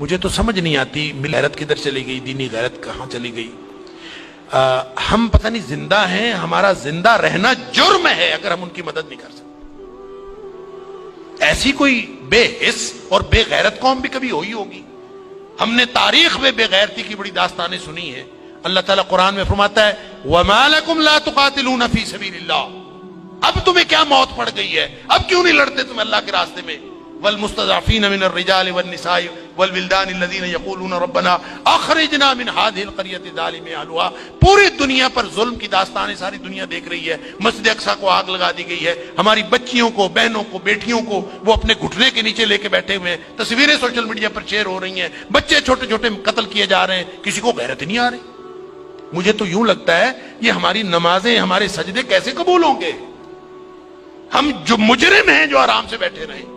مجھے تو سمجھ نہیں آتی ملی غیرت کدھر چلی گئی، دینی غیرت کہاں چلی گئی۔ ہم پتہ نہیں زندہ ہیں، ہمارا زندہ رہنا جرم ہے اگر ہم ان کی مدد نہیں کر سکتے۔ ایسی کوئی بے حس اور بے غیرت قوم بھی کبھی ہوئی ہوگی؟ ہم نے تاریخ میں بے غیرتی کی بڑی داستانیں سنی ہیں۔ اللہ تعالیٰ قرآن میں فرماتا ہے وَمَا لَكُمْ لَا تُقَاتِلُونَ فِي سَبِيلِ اللَّهِ، اب تمہیں کیا موت پڑ گئی ہے، اب کیوں نہیں لڑتے تم اللہ کے راستے میں؟ وَالْمُسْتَضْعَفِينَ مِنَ الرِّجَالِ وَالنِّسَاءِ وَالْوِلْدَانِ الَّذِينَ يَقُولُونَ رَبَّنَا أَخْرِجْنَا مِنْ هَذِهِ الْقَرْيَةِ الظَّالِمِ أَهْلُهَا، پوری دنیا پر ظلم کی داستانیں ساری دنیا دیکھ رہی ہے۔ مسجد اقصیٰ کو آگ لگا دی گئی ہے، ہماری بچیوں کو، بہنوں کو، بیٹیوں کو وہ اپنے گھٹنے کے نیچے لے کے بیٹھے ہوئے ہیں، تصویریں سوشل میڈیا پر شیئر ہو رہی ہیں، بچے چھوٹے چھوٹے قتل کیے جا رہے ہیں، کسی کو غیرت نہیں آ رہی۔ مجھے تو یوں لگتا ہے یہ ہماری نمازیں، ہمارے سجدے کیسے قبول ہوں گے؟ ہم جو مجرم ہیں جو آرام سے بیٹھے رہیں،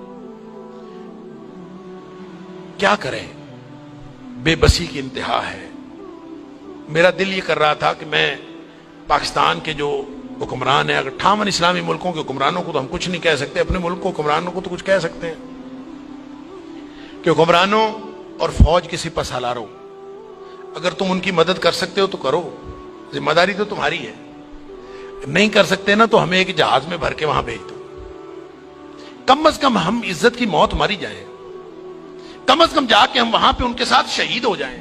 کیا کریں؟ بے بسی کی انتہا ہے۔ میرا دل یہ کر رہا تھا کہ میں پاکستان کے جو حکمران ہیں، اگر 58 اسلامی ملکوں کے حکمرانوں کو تو ہم کچھ نہیں کہہ سکتے، اپنے ملک کو حکمرانوں کو تو کچھ کہہ سکتے ہیں کہ حکمرانوں اور فوج کے سپہ سالاروں، اگر تم ان کی مدد کر سکتے ہو تو کرو، ذمہ داری تو تمہاری ہے۔ نہیں کر سکتے نا تو ہمیں ایک جہاز میں بھر کے وہاں بھیج دو، کم از کم ہم عزت کی موت ماری جائیں، کم از کم جا کے ہم وہاں پہ ان کے ساتھ شہید ہو جائیں،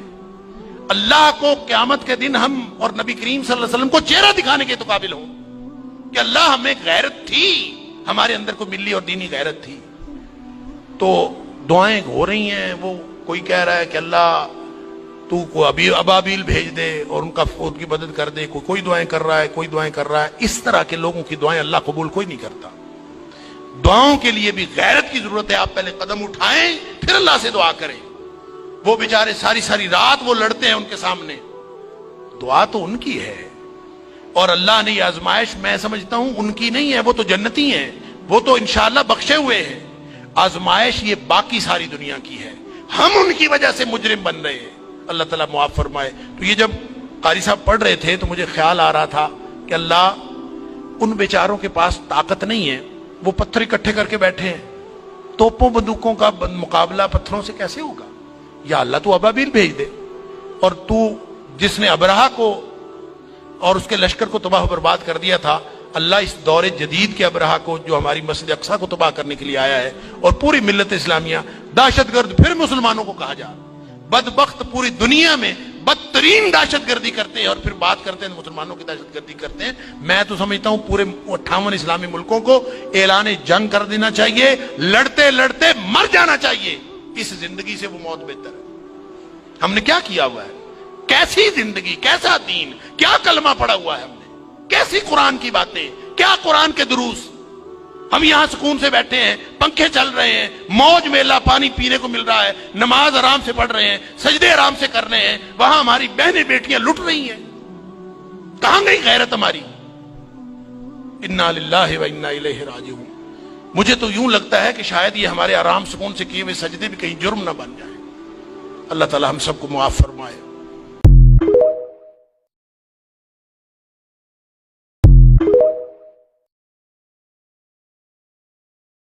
اللہ کو قیامت کے دن ہم اور نبی کریم صلی اللہ علیہ وسلم کو چہرہ دکھانے کے تو قابل ہوں کہ اللہ ہمیں ایک غیرت تھی، ہمارے اندر کوئی ملی اور دینی غیرت تھی۔ تو دعائیں ہو رہی ہیں، وہ کوئی کہہ رہا ہے کہ اللہ تو کو ابابیل بھیج دے اور ان کی مدد کر دے، کوئی دعائیں کر رہا ہے، کوئی دعائیں کر رہا ہے۔ اس طرح کے لوگوں کی دعائیں اللہ قبول کوئی نہیں کرتا۔ دعاؤں کے لیے بھی غیرت کی ضرورت ہے، آپ پہلے قدم اٹھائیں پھر اللہ سے دعا کریں۔ وہ بیچارے ساری ساری رات وہ لڑتے ہیں ان کے سامنے، دعا تو ان کی ہے، اور اللہ نے یہ آزمائش میں سمجھتا ہوں ان کی نہیں ہے، وہ تو جنتی ہیں، وہ تو انشاءاللہ بخشے ہوئے ہیں۔ آزمائش یہ باقی ساری دنیا کی ہے، ہم ان کی وجہ سے مجرم بن رہے ہیں، اللہ تعالیٰ معاف فرمائے۔ تو یہ جب قاری صاحب پڑھ رہے تھے تو مجھے خیال آ رہا تھا کہ اللہ ان بیچاروں کے پاس طاقت نہیں ہے، وہ پتھر اکٹھے کر کے بیٹھے ہیں، توپوں بندوقوں کا مقابلہ پتھروں سے کیسے ہوگا؟ یا اللہ تو ابابیل بھیج دے، اور تو جس نے ابرہہ کو اور اس کے لشکر کو تباہ و برباد کر دیا تھا، اللہ اس دور جدید کے ابرہہ کو جو ہماری مسجد اقصیٰ کو تباہ کرنے کے لیے آیا ہے اور پوری ملت اسلامیہ دہشت گرد پھر مسلمانوں کو کہا جا، بدبخت پوری دنیا میں بدترین دہشت گردی کرتے ہیں اور پھر بات کرتے ہیں مسلمانوں کی دہشت گردی کرتے ہیں۔ میں تو سمجھتا ہوں پورے 58 اسلامی ملکوں کو اعلان جنگ کر دینا چاہیے، لڑتے لڑتے مر جانا چاہیے، اس زندگی سے وہ موت بہتر ہے۔ ہم نے کیا کیا ہوا ہے؟ کیسی زندگی، کیسا دین، کیا کلمہ پڑا ہوا ہے ہم نے، کیسی قرآن کی باتیں، کیا قرآن کے دروس۔ ہم یہاں سکون سے بیٹھے ہیں، پنکھے چل رہے ہیں، موج میلہ پانی پینے کو مل رہا ہے، نماز آرام سے پڑھ رہے ہیں، سجدے آرام سے کر رہے ہیں، وہاں ہماری بہنیں بیٹیاں لٹ رہی ہیں۔ کہاں گئی غیرت ہماری؟ انا للہ و انا الیہ راجعون۔ مجھے تو یوں لگتا ہے کہ شاید یہ ہمارے آرام سکون سے کیے ہوئے سجدے بھی کہیں جرم نہ بن جائیں۔ اللہ تعالی ہم سب کو معاف فرمائے۔